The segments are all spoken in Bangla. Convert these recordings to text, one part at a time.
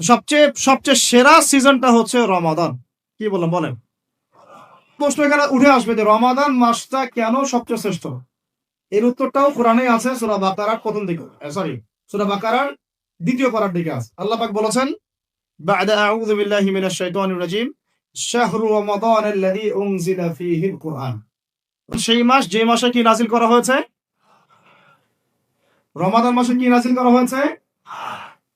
সবচেয়ে সবচেয়ে সেরা সিজনটা হচ্ছে রমাদান। কি বলেন বলেন? প্রশ্ন এখানে উঠে আসবে যে রমাদান মাসটা কেন সবচেয়ে শ্রেষ্ঠ? এর উত্তরটাও কোরআনে আছে, সূরা বাকারার প্রথম দিকে, সরি, সূরা বাকারার দ্বিতীয় পারার দিকে আছে। আল্লাহ পাক বলেছেন, বা'দা আউযু বিল্লাহি মিনাশ শাইতানির রাজিম, শাহরু রমাদানাল্লাযী উনজিলা ফীহিল কুরআন। সেই মাস যে মাসে কি নাযিল করা হয়েছে? রমাদান মাসে কি নাযিল করা হয়েছে?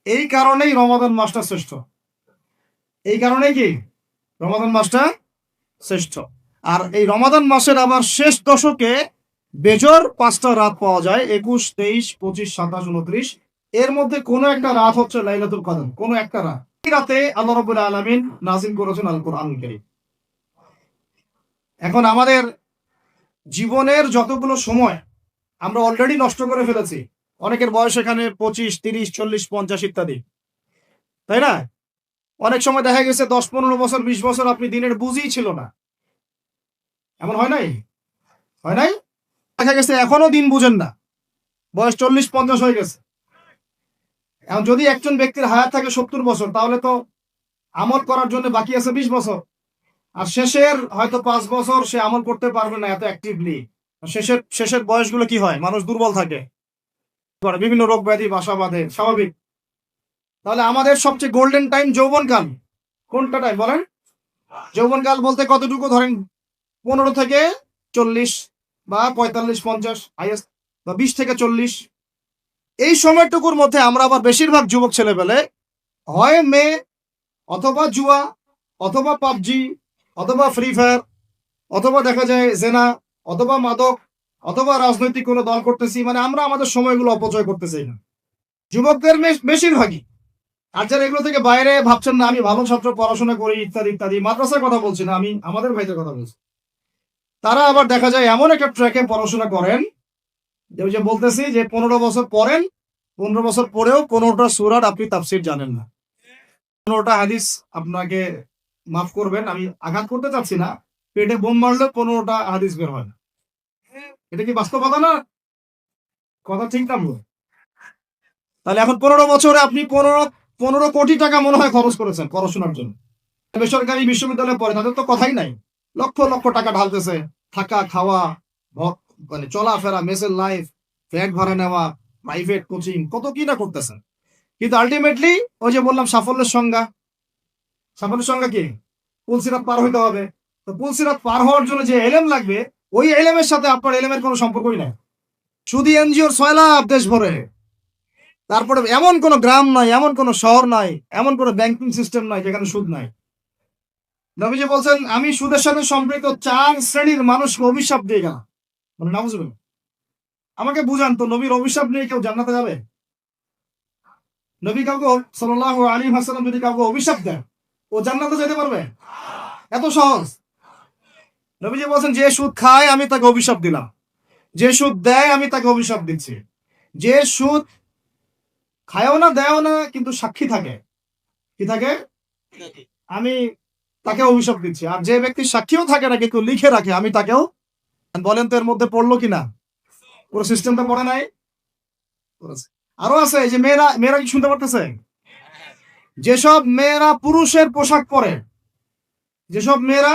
এই কারণেই রমাদান মাসটা শ্রেষ্ঠ। এই কারণেই কি রমাদান মাসটা শ্রেষ্ঠ। আর এই রমাদান মাসের আবার শেষ দশকে বেজর 5টা রাত পাওয়া যায়, 21, 23, 25, 27, 29। এর মধ্যে কোনো একটা রাত হচ্ছে লাইলাতুল কদর, কোনো একটা রাত। এই রাতে আল্লাহ রাব্বুল আলামিন নাযিল করেছেন আল কোরআনুল কারীম। এখন আমাদের জীবনের যতগুলো সময় আমরা অলরেডি নষ্ট করে ফেলেছি। অনেকের বয়স এখানে 25, 30, 40, 50 ইত্যাদি, তাই না? অনেক সময় দেখা গেছে 10, 15 বছর, 20 বছর আপনি দিনের বুঝই ছিল না। এমন হয় নাই? হয় নাই? দেখা গেছে এখনো দিন বুঝেন না, বয়স 40, 50 হয়ে গেছে। এখন যদি একজন ব্যক্তির হায়াত থাকে 70 বছর, তাহলে তো আমল করার জন্য বাকি আছে 20 বছর। আর শেষের হয়তো 5 বছর সে আমল করতে পারবে না এত অ্যাক্টিভলি। শেষের বয়সগুলো কি হয়? মানুষ দুর্বল থাকে, বিভিন্ন রোগ ব্যাধি বাসা বাঁধে, স্বাভাবিক। তাহলে আমাদের সবচেয়ে গোল্ডেন টাইম যৌবনকাল। কোনটা টাইম বলেন? যৌবনকাল বলতে কতটুকু? ধরেন 15 থেকে 40 বা 45, 50 হাইয়েস্ট, বা 20 থেকে 40। এই সময়টুকুর মধ্যে আমরা আবার বেশিরভাগ যুবক ছেলেবেলে হয় মেয়ে, অথবা জুয়া, অথবা পাবজি, অথবা ফ্রি ফায়ার, অথবা দেখা যায় জেনা, অথবা মাদক, অথবা রাজনৈতিক কোনো দল করতেছি। মানে আমরা আমাদের সময়গুলো অপচয় করতেছি না, যুবকদের বেশিরভাগই। আর যারা এগুলো থেকে বাইরে ভাবছেন না আমি ভালো ছাত্র, পড়াশোনা করি ইত্যাদি ইত্যাদি, মাদ্রাসার কথা বলছি না, আমি আমাদের ভাইদের কথা বলছি। তারা আবার দেখা যায় এমন একটা ট্র্যাকে পড়াশোনা করেন যে ওই যে বলতেছি যে 15 বছর পড়েন, 15 বছর পরেও 15টা সূরার আপনি তাফসীর জানেন না, 15টা হাদিস আপনাকে, মাফ করবেন আমি আঘাত করতে চাচ্ছি না, পেটে বোম মারলে 15টা হাদিস বের হয় না। এটা কি বাস্তবতা না? কথা ঠিক না ভুল? তাহলে এখন 15 বছরে আপনি 15 কোটি টাকা মনে হয় খরচ করেছেন পড়াশোনার জন্য। বেসরকারি বিশ্ববিদ্যালয়ে পড়ে তাদের তো কথাই নাই, লক্ষ লক্ষ টাকা ঢালতেছে, থাকা খাওয়া, মানে চলাফেরা, মেসের লাইফ, ফ্ল্যাট ভাড়া নেওয়া, প্রাইভেট কোচিং, কত কি না করতেছেন। কিন্তু আলটিমেটলি ওই যে বললাম সাফল্যের সংজ্ঞা, সাফল্যের সংজ্ঞা কি? পুলসিরাত পার হইতে হবে। তো পুলসিরাত পার হওয়ার জন্য যে এলেম লাগবে, ওই এলেমের সাথে আপনার এলেমের কোনো সম্পর্কই নাই। শুধু এনজিওর 6 লাখ দেশ ভরে, তারপরে এমন কোনো গ্রাম নাই, এমন কোনো শহর নাই, এমন কোনো ব্যাংকিং সিস্টেম নাই যেখানে সুদ নাই। নবীজি বলছেন, আমি সুদের সাথে সম্পৃক্ত 4 শ্রেণীর মানুষকে অভিশাপ দিয়ে গেলাম। মানে নাউজুবিল্লাহ। আমাকে বুঝান তো, নবীর অভিশাপ নিয়ে কেউ জান্নাতে যাবে? নবী কাউকে সাল্লাল্লাহু আলাইহি ওয়াসাল্লাম যদি কাউকে অভিশাপ দেন, ও জান্নাতে যেতে পারবে? এত সহজ? নবীজি বলছেন, যে সুদ খায় আমি তাকে অভিশাপ দিলাম, যে সুদ দেয় আমি তাকে অভিশাপ দিচ্ছি, যে সুদ খায়ও না দেয়ও না কিন্তু সাক্ষী থাকে, কি থাকে, আমি তাকে অভিশাপ দিচ্ছি। আর যে ব্যক্তি সাক্ষীও থাকে না কিন্তু লিখে রাখে, আমি তাকেও। বলেন তো এর মধ্যে পড়লো কিনা? পুরো সিস্টেমটা পড়ে নাই? আরো আছে, এই যে মেয়েরা, মেয়েরা কি শুনতে পারতেছে? যেসব মেয়েরা পুরুষের পোশাক পরে, যেসব মেয়েরা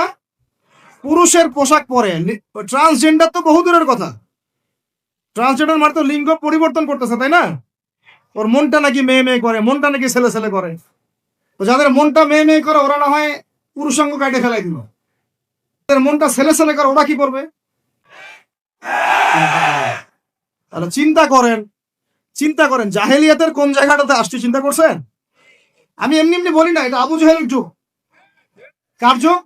পুরুষের পোশাক পরে, ট্রান্সজেন্ডার তো বহু দূরের কথা, ট্রান্সজেন্ডার মানে তো লিঙ্গ পরিবর্তন করতেছে, তাই না? ওর মনটা নাকি মেয়ে মেয়ে করে, মনটা নাকি ছেলে ছেলে করে। তো যাদের মনটা মেয়ে মেয়ে করে ওরা না হয় পুরুষাঙ্গ কাটে ফেলাই দিল, যাদের মনটা ছেলে ছেলে করে ওরা কি করবে? তাহলে চিন্তা করেন, চিন্তা করেন জাহেলিয়াতের কোন জায়গাটাতে আসছে, চিন্তা করছেন? আমি এমনি এমনি বলি না, এটা আবু জাহেলের যুগ। কার যুগ?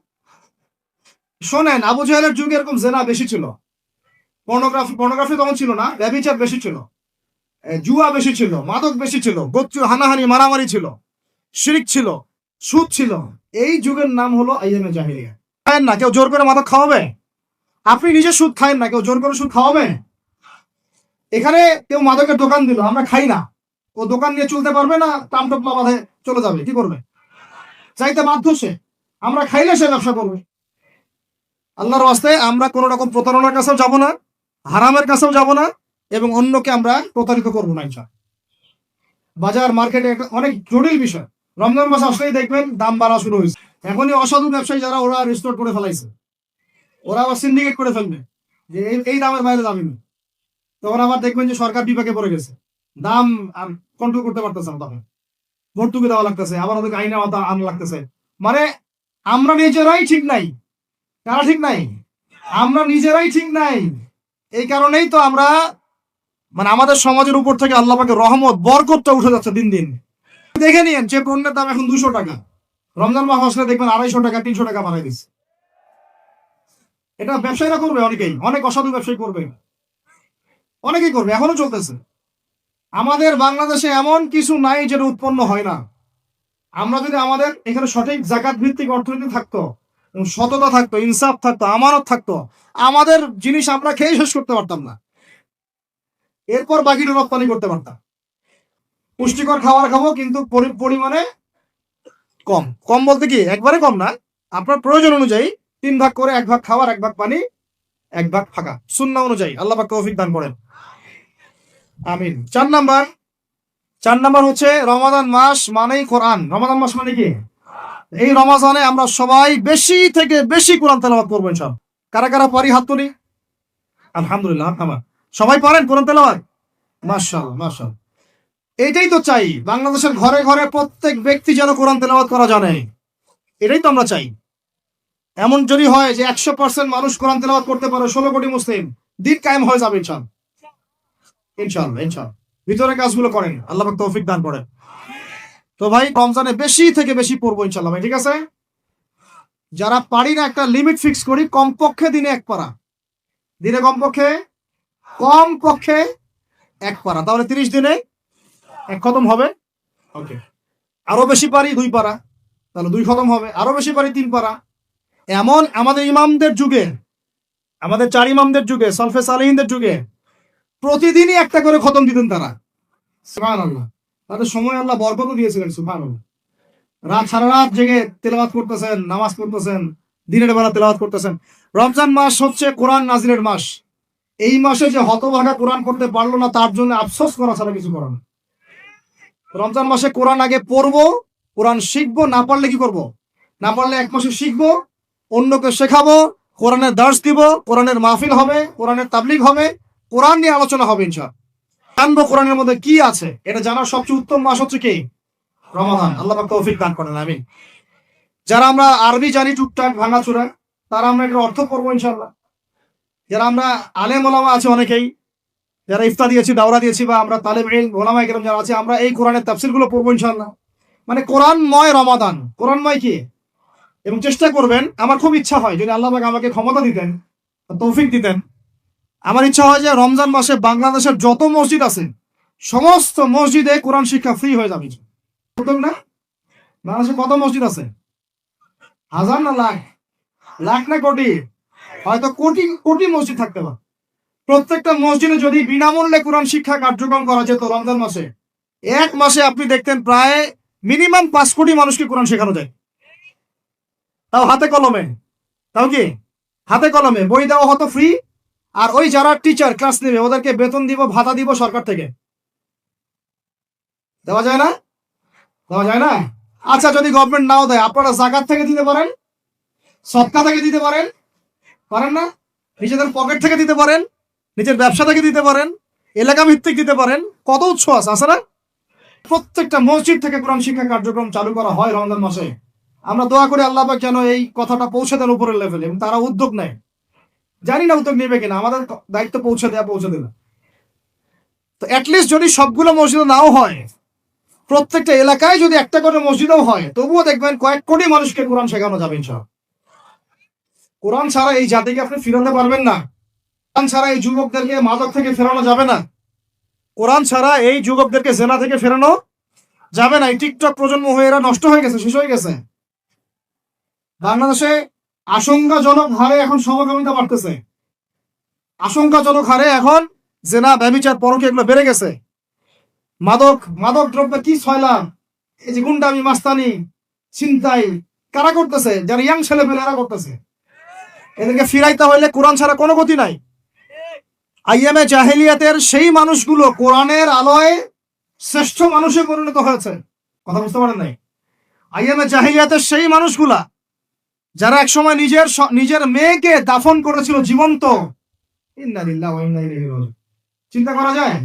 শোনেন, আবু জাহেলের যুগে এরকম জেনা বেশি ছিল, পর্নোগ্রাফি তখন ছিল না, ব্যভিচার বেশি ছিল, জুয়া বেশি ছিল, মাদক বেশি ছিল, গোত্রীয় হানাহানি মারামারি ছিল, শিরক ছিল, সুদ ছিল। এই যুগের নাম হলো আইয়ামে জাহেলিয়া। খায়েন না, কেউ জোর করে মাদক খাওয়াবে? আপনি নিজে সুদ খায়েন না, কেউ জোর করে সুদ খাওয়াবে? এখানে কেউ মাদকের দোকান দিল, আমরা খাই না, ও দোকান নিয়ে চলতে পারবে না? টামটপলা বাঁধে চলে যাবে, কি করবে? চাইতে বাধ্য সে, আমরা খাইলে সে ব্যবসা করবে। আল্লাহর ওয়াস্তে আমরা কোন রকম প্রতারণার কাছেও যাব না, হারামের কাছেও যাব না, এবং অন্যকে আমরা প্রতারিত করবো না। ইনশাআল্লাহ বাজার মার্কেটে অনেক জটিল বিষয়, রমজান মাস আসলেই দেখবেন দাম বাড়া শুরু হয়েছে। এখনই অসাধু ব্যবসায়ী যারা ওরা রিস্টোর করে ফেলাইছে, ওরা আবার সিন্ডিকেট করে ফেলবে যে এই দামের বাইরে দামি নেই। তখন আবার দেখবেন যে সরকার বিপাকে পড়ে গেছে, দাম আর কন্ট্রোল করতে পারতেছে না, তখন ভর্তুকি দেওয়া লাগতেছে, আবার ওদেরকে আইনে আনা লাগতেছে। মানে আমরা নিজেরাই ঠিক নাই। কারা ঠিক নাই? আমরা নিজেরাই ঠিক নাই। এই কারণেই তো আমরা মানে আমাদের সমাজের উপর থেকে আল্লাহ পাকের রহমত বরকতটা উঠে যাচ্ছে দিন দিন। দেখে নিয়েন যে পণ্যের দাম এখন 200 টাকা, রমজান মাস আসলে দেখবেন 250 টাকা 300 টাকা বাড়াই দিচ্ছে। এটা ব্যবসায়ীরা করবে, অনেকেই, অনেক অসাধু ব্যবসায়ী করবে, অনেকেই করবে, এখনো চলতেছে। আমাদের বাংলাদেশে এমন কিছু নাই যেটা উৎপন্ন হয় না। আমরা যদি আমাদের এখানে সঠিক জাকাত ভিত্তিক অর্থনীতি থাকতো, সততা থাকতো, ইনসাফ থাকতো, আমানত থাকতো, আমাদের জিনিস আমরা খেয়ে শেষ করতে পারতাম না, এরপর বাকিটা রপ্তানি করতে পারতাম। পুষ্টিকর খাবার খাবো, কিন্তু পরিমাণে কম। কম বলতে কি একবারে কম না, আপনার প্রয়োজন অনুযায়ী 3 ভাগ করে, 1 ভাগ খাবার, 1 ভাগ পানি, 1 ভাগ ফাঁকা, সুন্নাহ অনুযায়ী। আল্লাহ পাক তৌফিক দান করেন, আমিন। 4 নাম্বার হচ্ছে রমাদান মাস মানেই কোরআন। রমাদান মাস মানে কি? এই রমাজানে আমরা সবাই বেশি থেকে বেশি কোরআন তেলাওয়াত করবো ইনশাআল্লাহ। কারা কারা পারি হাত তুলি। আলহামদুলিল্লাহ, আমার সবাই পারেন কোরআন তেলাওয়াত? মাশাআল্লাহ, মাশাআল্লাহ। এইটাই তো চাই, বাংলাদেশের ঘরে ঘরে প্রত্যেক ব্যক্তি যেন কোরআন তেলাওয়াত করা জানে, এটাই তো আমরা চাই। এমন যদি হয় যে 100% মানুষ কোরআন তেলাওয়াত করতে পারে, 16 কোটি মুসলিম, দিন কায়েম হয়ে যাবে ইনশাআল্লাহ, ইনশাআল্লাহ, ইনশাআল্লাহ। ভিতরে কাজগুলো করেন, আল্লাহ পাক তৌফিক দান করেন। তো ভাই রমজানে বেশি থেকে বেশি পড়বো ইনশাআল্লাহ ভাই, ঠিক আছে? যারা পারি না একটা লিমিট ফিক্স করি, কমপক্ষে দিনে 1 পারা, দিনে কমপক্ষে 1 পারা, তাহলে 30 দিনে 1 খতম হবে। ওকে, আরো বেশি পারি 2 পারা, তাহলে 2 খতম হবে। আরো বেশি পারি 3 পারা। এমন আমাদের ইমামদের যুগে, আমাদের 4 ইমামদের যুগে, সলফে সালেহিনদের যুগে প্রতিদিনই একটা করে খতম দিতেন তারা। সুবহানাল্লাহ, তাদের সময় আল্লাহ বরকত দিয়েছিলেন। সুবহানাল্লাহ, সারা রাত জেগে তেলাওয়াত করতেছেন, নামাজ পড়তেছেন, দিনের বেলা তেলাওয়াত করতেছেন। রমজান মাস হচ্ছে কোরআন নাজিলের মাস। এই মাসে যে হতভাগা কোরআন করতে পারলো না, তার জন্য আফসোস করা ছাড়া কিছু করার না। রমজান মাসে কোরআন আগে পড়বো, কোরআন শিখবো, না পারলে কি করব? না পারলে 1 মাসে শিখবো, অন্যকে শেখাবো, কোরআনের দার্স দিব, কোরআনের মাহফিল হবে, কোরআনের তাবলীগ হবে, কোরআন নিয়ে আলোচনা হবে ইনশাআল্লাহ। জানবো কোরআনের মধ্যে কি আছে। এটা জানার সবচেয়ে উত্তম মাস হচ্ছে কি? রমাদান। আল্লাহ পাক তৌফিক দান করেন, আমিন। যারা আমরা আরবি জানি টুকটাক ভাঙাচোরা, তারা আমরা এটার অর্থ পড়বো ইনশাআল্লাহ। যারা আমরা আলেম ওলামা আছে অনেকেই, যারা ইফতা দিয়েছি, দাওরা দিয়েছি, বা আমরা তালেব ইলম ওলামা কেরাম যারা আছে, আমরা এই কোরআনের তাফসীর গুলো পড়বো ইনশাআল্লাহ। মানে কোরআনময় রমাদান, কোরআনময় কি। এবং চেষ্টা করবেন, আমার খুব ইচ্ছা হয় যদি আল্লাহ পাক আমাকে ক্ষমতা দিতেন, তৌফিক দিতেন, আমার ইচ্ছা হয় যে রমজান মাসে বাংলাদেশের যত মসজিদ আছে সমস্ত মসজিদে কোরআন শিক্ষা ফ্রি হয়ে যাবে না? বাংলাদেশে কত মসজিদ আছে? হাজার না লাখ? লাখ না কোটি? হয়তো কোটি কোটি মসজিদ থাকতে পারে। প্রত্যেকটা মসজিদে যদি বিনামূল্যে কোরআন শিক্ষা কার্যক্রম করা যেত রমজান মাসে, 1 মাসে আপনি দেখতেন প্রায় মিনিমাম 5 কোটি মানুষকে কোরআন শেখানো যায়। তাও হাতে কলমে, তাও কি হাতে কলমে, বই দেওয়া হতো ফ্রি। আর ওই যারা টিচার ক্লাস নেবে ওদেরকে বেতন দিব, ভাতা দিব সরকার থেকে। দেওয়া যায় না? দেওয়া যায় না? আচ্ছা, যদি গভর্নমেন্ট নাও দেয়, আপনারা জাকাত থেকে দিতে পারেন, সদকা থেকে দিতে পারেন, পারেন না? নিজেদের পকেট থেকে দিতে পারেন, নিজের ব্যবসা থেকে দিতে পারেন, এলাকা ভিত্তিক দিতে পারেন। কত উৎস আছে না? প্রত্যেকটা মসজিদ থেকে কোরআন শিক্ষা কার্যক্রম চালু করা হয় রমজান মাসে। আমরা দোয়া করি আল্লাহ পাক যেন এই কথাটা পৌঁছে দেন উপরের লেভেলে, এবং তারা উদ্যোগ নেয়। জানি না উদ্যোগ নেবে কিনা, আমাদের দায়িত্ব পৌঁছে দেবে। তো অ্যাটলিস্ট যদি সবগুলো মসজিদ নাও হয়, প্রত্যেকটা এলাকায় যদি একটা করে মসজিদও হয়, তবুও দেখবেন কয়েক কোটি মানুষকে কোরআন শেখানো যাবে ইনশাআল্লাহ। কোরআন ছাড়া এই জাতিকে আপনি ফিরাতে পারবেন না। কোরআন ছাড়া এই যুবকদেরকে মাদক থেকে ফেরানো যাবে না। কোরআন ছাড়া এই যুবকদেরকে জেনা থেকে ফেরানো যাবে না। এই টিকটক প্রজন্ম হয়ে এরা নষ্ট হয়ে গেছে, শেষ হয়ে গেছে। বাংলাদেশে আশঙ্কাজনক হারে এখন সমকামিতা বাড়তেছে। আশঙ্কাজনক হারে এখন জেনা, ব্যভিচার, পরকীয়া এগুলো বেড়ে গেছে। মাদক দ্রব্য কি ছয়লাম, এই যে গুন্ডামি, মাস্তানি, ছিনতাই কারা করতেছে? যারা ইয়াং ছেলে পেলে এরা করতেছে। এদেরকে ফিরাইতে হইলে কোরআন ছাড়া কোনো গতি নাই। আইয়ামে জাহেলিয়াতের সেই মানুষগুলো কোরআনের আলোয় শ্রেষ্ঠ মানুষে পরিণত হয়েছে। কথা বুঝতে পারেন নাই? আইয়ামে জাহিলিয়াতের সেই মানুষগুলা যারা একসময় নিজের মেয়েকে দাফন করেছিল জীবন্ত। ইন্না লিল্লাহি ওয়া ইন্না ইলাইহি রাজিউন। চিন্তা করা যায়?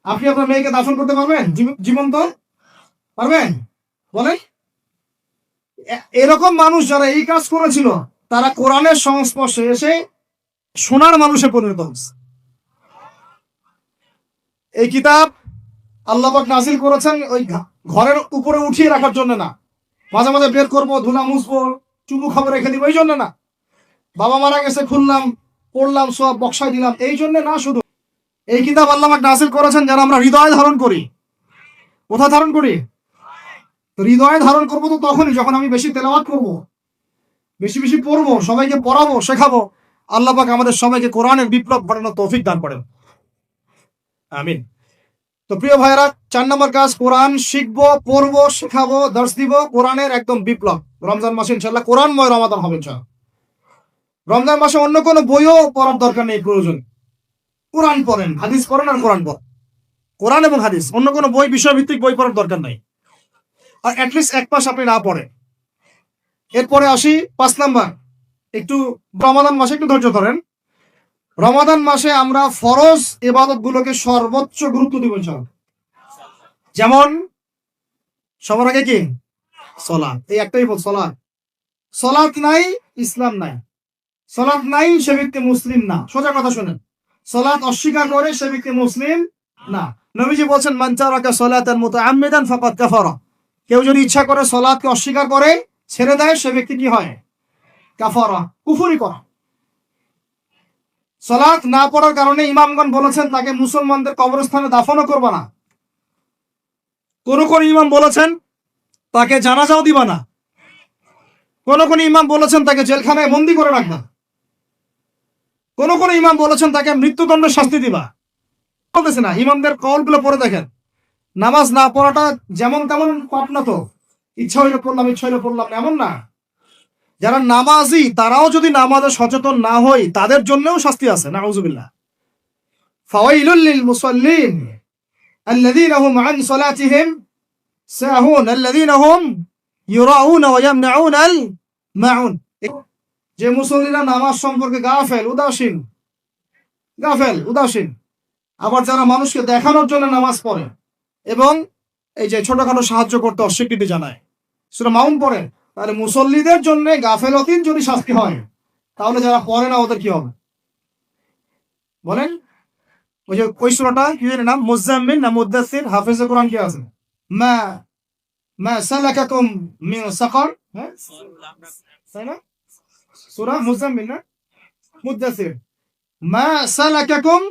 আপনি আপনার মেয়েকে দাফন করতে পারবেন জীবন্ত? পারবেন? বলেন। এরকম মানুষ যারা এই কাজ করেছিল তারা কোরআনের সংস্পর্শে এসে সোনার মানুষে পরিণত হচ্ছে। এই কিতাব আল্লাহ পাক নাযিল করেছেন ওই ঘরের উপরে উঠিয়ে রাখার জন্য না, মাঝে মাঝে বের করবো, ধুলা মুছবো, চুমু খাবার রেখে দিব, এই জন্য না। বাবা মারা গেছে, খুললাম, পড়লাম, সব বক্সায় দিলাম, এই জন্য না। শুধু এই কিতাব আল্লাহ পাক নাযিল করেছেন যেন আমরা হৃদয়ে ধারণ করি। কোথায় ধারণ করি? তো হৃদয়ে ধারণ করবো তো তখনই যখন আমি বেশি তেলাওয়াত করবো, বেশি বেশি পড়বো, সবাইকে পড়াবো, শেখাবো। আল্লাহ পাক আমাদের সবাইকে কোরআনের বিপ্লব ঘটানোর তৌফিক দান করেন, আমিন। তো প্রিয় ভাইরা, 4 নম্বর কাজ, কোরআন শিখবো, পড়বো, শেখাবো, দর্শ দিব। কোরআনের একদম বিপ্লব। রমজান মাসে ইনশাআল্লাহ কোরআনময় রমাদান হবে ইনশাআল্লাহ। রমজান মাসে অন্য কোনো বইও পড়ার দরকার নেই, প্রয়োজন কোরআন পড়েন, হাদিস পড়েন আর কোরআন পড়েন। কোরআন এবং হাদিস, অন্য কোনো বই, বিষয়ভিত্তিক বই পড়ার দরকার নাই। আর অ্যাটলিস্ট 1 মাস আপনি না পড়ে। এরপরে আসি 5 নাম্বার, একটু রমাদান মাসে একটু ধৈর্য ধরেন। রমাদান মাসে আমরা ফরজ ইবাদত গুলোকে সর্বোচ্চ গুরুত্ব দিব ইনশাআল্লাহ। যেমন সবার আগে কি? সালাত। এই একটাই বল, সালাত। সালাত নাই, ইসলাম নাই। সালাত নাই, সে ব্যক্তি মুসলিম না। সোজা কথা শুনেন, সালাত অস্বীকার করে সে ব্যক্তি মুসলিম না। নবীজি বলছেন, মান তারাকা সালাতান মুতাআম্মিদান ফাকাদ কাফারা। কেউ যদি ইচ্ছা করে সালাতকে অস্বীকার করে ছেড়ে দেয়, সে ব্যক্তি কি হয়? কাফারা, কুফরি করে। সালাত না পড়ার কারণে ইমামগণ বলেছেন তাকে মুসলমানদের কবরস্থানে দাফনও করবে না। কোন কোন ইমাম বলেছেন তাকে জানাজাও দিবা না। কোন কোন ইমাম বলেছেন তাকে জেলখানায় বন্দি করে রাখবা। কোন কোন ইমাম বলেছেন তাকে মৃত্যুদণ্ডের শাস্তি দিবা। বলতেছে না, ইমামদের কওলগুলো পড়ে দেখেন। নামাজ না পড়াটা যেমন তেমন পাপ না তো, ইচ্ছা হইলে পড়লাম, ইচ্ছা হইলে পড়লাম, এমন না। যারা নামাজি তারাও যদি নামাজে সচেতন না হয়, তাদের জন্যও শাস্তি আছে। নাউযুবিল্লাহ। ফাওয়াইলুল লিল মুসাল্লিন আল্লাযীনা হুম আন সালাতিহিম সাহুন আল্লাযীনা হুম ইউরাউনা ওয়া ইয়ামনাউনাল মাউন। যে মুসল্লিরা নামাজ সম্পর্কে গাফেল, উদাসীন। আবার যারা মানুষকে দেখানোর জন্য নামাজ পড়ে এবং এই যে ছোটখাটো সাহায্য করতে অস্বীকৃতি জানায়, সূরা মাউন পড়ে, তাহলে মুসল্লিদের জন্য গাফেলতির যদি শাস্তি হয়, তাহলে যারা পড়ে না ওদের কি হবে বলেন? ওই যে ওই সূরাটা কি এর নাম? মুজাম্মিল না মুদ্দাসসির? হাফেজে কোরআন কি আছে? মা মা সালাকাকুম মিন সাকার। হ্যাঁ, তাই না? সূরা মুজাম্মিল না মুদ্দাসসির। মা সালাকাকুম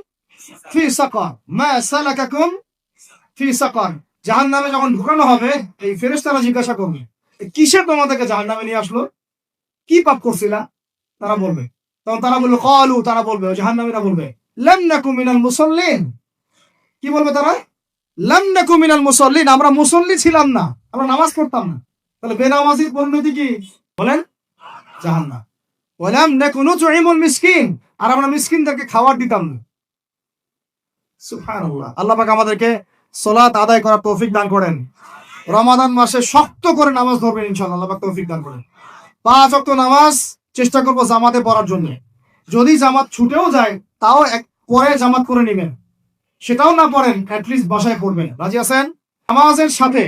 ফি সাকার, মা সালাকাকুম ফি সাকার। জাহান্নামে যখন ঢুকানো হবে, এই ফেরেশতারা জিজ্ঞাসা করবে, কিসে তোমাদেরকে জাহান্নামে নিয়ে আসলো? কি পাপ করছিলা? তারা বলবে, তখন তারা বলবে ক্বালু, তারা বলবে, জাহান্নামীরা বলবে, লাম নাকু মিনাল মুসাল্লিন। কি বলবে তারা? লাম নাকু মিনাল মুসাল্লিন, আমরা মুসল্লি ছিলাম না, আমরা নামাজ পড়তাম না। তাহলে বেনামাজির পরিণতি কি বলেন? জাহান্নাম। ওয়া লাম নাকু নুতঈমুল মিসকিন, আর আমরা মিসকিনদেরকে খাবার দিতাম না। সুবহানাল্লাহ। আল্লাহ পাক আমাদেরকে সালাত আদায় করার তৌফিক দান করেন। রমাদান মাসে শক্ত করে নামাজ ধরবেন ইনশাআল্লাহ, আল্লাহ পাক তৌফিক দান করেন। 5 ওয়াক্ত নামাজ চেষ্টা করব জামাতে পড়ার জন্য। যদি জামাত ছুটেও যায়, তাও পরে জামাত করে নেবেন। সেটাও না পড়েন, অ্যাটলিস্ট বাসায় পড়বেন। রাজি আছেন? নামাজের সাথে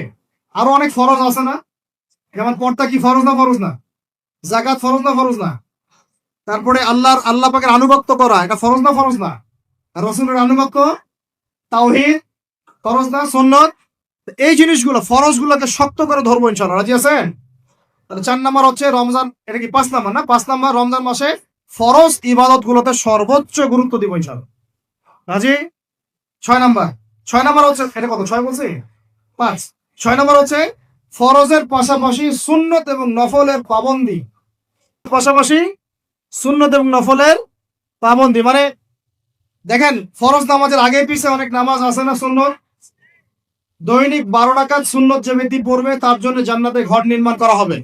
আরো অনেক ফরজ আছে না? যেমন পর্দা কি ফরজ না? ফরজ না? যাকাত ফরজ না? ফরজ না? তারপরে আল্লাহ পাকের আনুগত্য করা, এটা ফরজ না? ফরজ না? রাসূলের আনুগত্য, তাওহীদ ফরজ না? সুন্নাত। এই জিনিসগুলো, ফরজগুলোকে শক্ত করে ধরবো ইনশাআল্লাহ। রাজি আছেন? তাহলে 4 নাম্বার হচ্ছে রমজান, এটা কি 5 নাম্বার না? 5 নাম্বার, রমজান মাসে ফরজ ইবাদত গুলোতে সর্বোচ্চ গুরুত্ব দিব ইনশাআল্লাহ। রাজি? 6 নাম্বার হচ্ছে, এটা কত? 6 বলছি? 5। 6 নাম্বার হচ্ছে ফরজের পাশাপাশি সুন্নত এবং নফলের পাবন্দি। পাশাপাশি সুন্নত এবং নফলের পাবন্দি মানে দেখেন, ফরজ নামাজের আগে পিছে অনেক নামাজ আছে না সুন্নত? দৈনিক 12 রাকাত সুন্নত যে ব্যক্তি পড়বে তার জন্য জান্নাতে ঘর নির্মাণ করা হবে।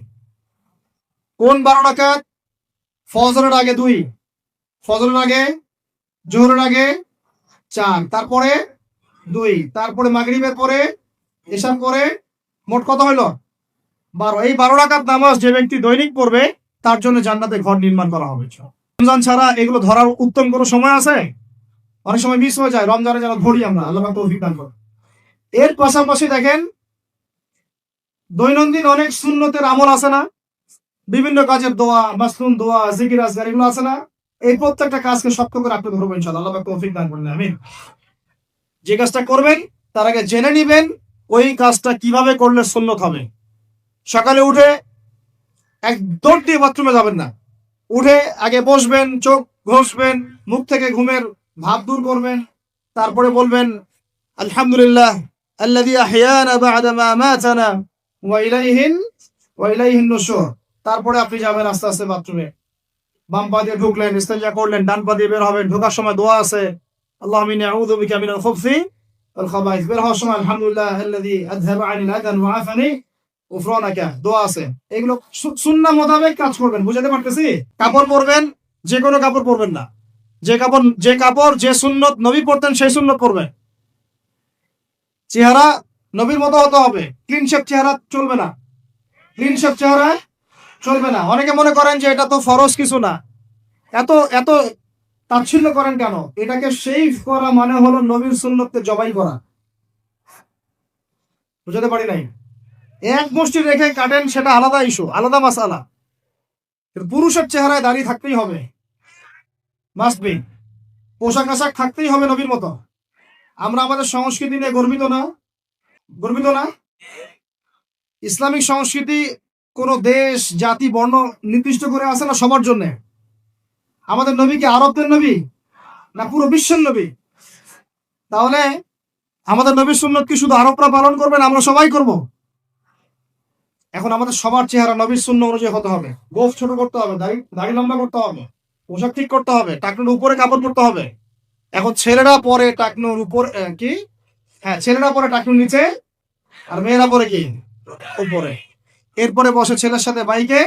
কোন 12 রাকাত? ফজরের আগে 2, ফজরের আগে, জোহরের আগে 4, তারপরে 2, তারপরে মাগরিবের পরে, এশার পরে, মোট কত হইল? 12 এই 12 রাকাত নামাজ যে ব্যক্তি দৈনিক পড়বে তার জন্য জান্নাতে ঘর নির্মাণ করা হবে। রমজান ছাড়া এগুলো ধরার উত্তম কোনো সময় আছে? অনেক সময় মিস হয়ে যায়। রমজানে যেন ধরি আমরা, আল্লাহ পাক তৌফিক দান করুন। এর পাশাপাশি দেখেন দৈনন্দিন অনেক সুন্নতের আমল আছে না, বিভিন্ন কাজের দোয়া, মাসনুন দোয়া, জিকির আজকার এগুলো আছে না, এই প্রত্যেকটা কাজকে শক্ত করে আপনি ধরবেন ইনশাআল্লাহ। আল্লাহ পাক তৌফিক দান করুন, আমিন। যে কাজটা করবেন তার আগে জেনে নিবেন ওই কাজটা কিভাবে করলে সুন্নত হবে। সকালে উঠে এক দৌড় দিয়ে বাথরুমে যাবেন না, উঠে আগে বসবেন, চোখ ঘষবেন, মুখ থেকে ঘুমের ভাব দূর করবেন, তারপরে বলবেন আলহামদুলিল্লাহ আল্লাযী আহইয়ানা বা'দা মা আমাতানা ওয়া ইলাইহিন নুশুর। তারপরে আপনি যাবেন আস্তে আস্তে বাথরুমে, বাম পা দিয়ে ঢুকলেন, ইস্তেঞ্জা করলেন, ডান পা দিয়ে বের হবেন। ঢোকার সময় দোয়া আছে, আল্লাহুম্মা ইন্নী আউযু বিকা মিনাল খুবসি ওয়াল খাবাইস। বের হওয়ার সময় আলহামদুলিল্লাহ আল্লাযী আযহাবা আনিল আযান ওয়া আফানি উফরানাকা, দোয়া আছে। এগুলো সুন্নাহ মোতাবেক কাজ করবেন। বুঝাতে পারতেছি? কাপড় পরবেন, যে কোনো কাপড় পরবেন না। যে কাপড় যে সুন্নত নবী পরতেন সেই সুন্নত পরবেন। চেহারা নবীর মতো হতে হবে, ক্লিন শেপ চেহারা চলবে না, ক্লিন শেপ চেহারা চলবে না। অনেকে মনে করেন যে এটা তো ফরজ কিছু না, এত এত তাচ্ছিল্য করেন কেন? এটাকে শেভ করা মানে হলো নবীর সুন্নতকে জবাই করা। বুঝাতে পারি নাই? এক মুষ্টি রেখে কাটেন সেটা আলাদা ইস্যু, আলাদা মাসালা। কিন্তু পুরুষের চেহারায় দাঁড়িয়ে থাকতেই হবে, মাস্ট বি। পোশাক আশাক থাকতেই হবে নবীর মতো। আমরা আমাদের সংস্কৃতি নিয়ে গর্বিত না? গর্বিত না? ইসলামিক সংস্কৃতি কোন দেশ, জাতি, বর্ণ নির্দিষ্ট করে আছে না সবার জন্য? আমাদের নবী কি আরবদের নবী না পুরো বিশ্বের নবী? তাহলে আমাদের নবীর সুন্নত কি শুধু আরবরা পালন করবেন, আমরা সবাই করব? এখন আমাদের সবার চেহারা নবীর সুন্নাহ অনুযায়ী হতে হবে। গোঁফ ছোট করতে হবে, দাড়ি লম্বা করতে হবে, পোশাক ঠিক করতে হবে, টাকনুর উপরে কাপড় পরতে হবে। এখন ছেলেরা পরে টাকনুর উপর কি, হ্যাঁ ছেলেরা পরে টাকনুর নিচে, আর মেয়েরা পরে কি উপরে। এরপরে বসে ছেলের সাথে বাইকে,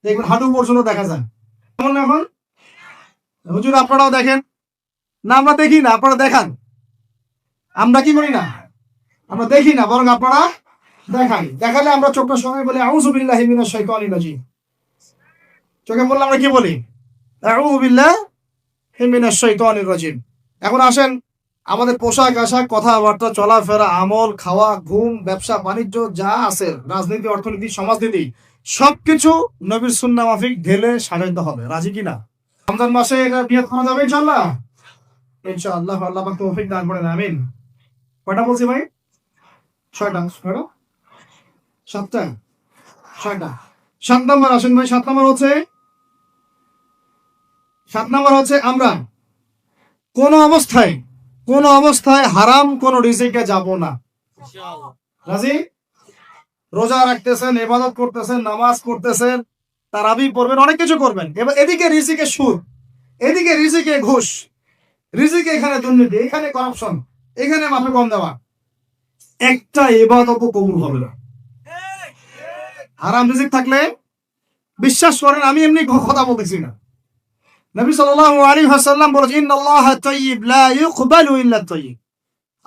দেখবেন হাঁটু পর্যন্ত দেখা যায়। এখন এখন হুজুর আপনারাও দেখেন না? আমরা দেখি না, আপনারা দেখান। আমরা কি করি না? আমরা দেখি না, বরং আপনারা দেখান। দেখালে আমরা চোখটা সঙ্গে বলি আউযু বিল্লাহি মিনাশ শাইতানির রাজিম। চোখে বললে আমরা কি বলি? আউযু বিল্লাহি মিনাশ শাইতানির রাজিম। এখন আসেন আমাদের পোশাক আশাক, কথাবার্তা, চলাফেরা, আমল, খাওয়া, ঘুম, ব্যবসা বাণিজ্য যা আছে, রাজনীতি, অর্থনীতি, সমাজনীতি, সবকিছু নবীর সুন্নাহ মাফিক ঢেলে সাজাইতে হবে। রাজি কিনা? রমজান মাসে এটা নিয়ত করা যাবে ইনশাআল্লাহ? ইনশাআল্লাহ, আল্লাহ পাক তৌফিক দান করেন, আমিন। কয়টা বলছি ভাই? 6টা। 7টা? 6টা। 7 নম্বর আসেন ভাই। 7 নম্বর হচ্ছে আমরা কোন অবস্থায় হারাম কোন রিজিকে যাব না। রাজি? রোজা রাখতেছেন, ইবাদত করতেছেন, নামাজ পড়তেছেন, তারাবি পড়বেন, অনেক কিছু করবেন। এবার এদিকে রিজিকে সুদ, এদিকে রিজিকে ঘুষ, রিজিকে এখানে দুর্নীতি, এখানে করাপশন, এখানে মাফে কম দেওয়া, একটা ইবাদত কবুল হবে না। হারাম রিজিক থাকলে বিশ্বাস করেন, আমি এমনি কথা বলতেছি না, নবী সাল্লাল্লাহু আলাইহি ওয়াসাল্লাম বলেছেন ইন্নাল্লাহা তাইয়্যিব লা ইউকবালু ইল্লা তাইয়্যিব।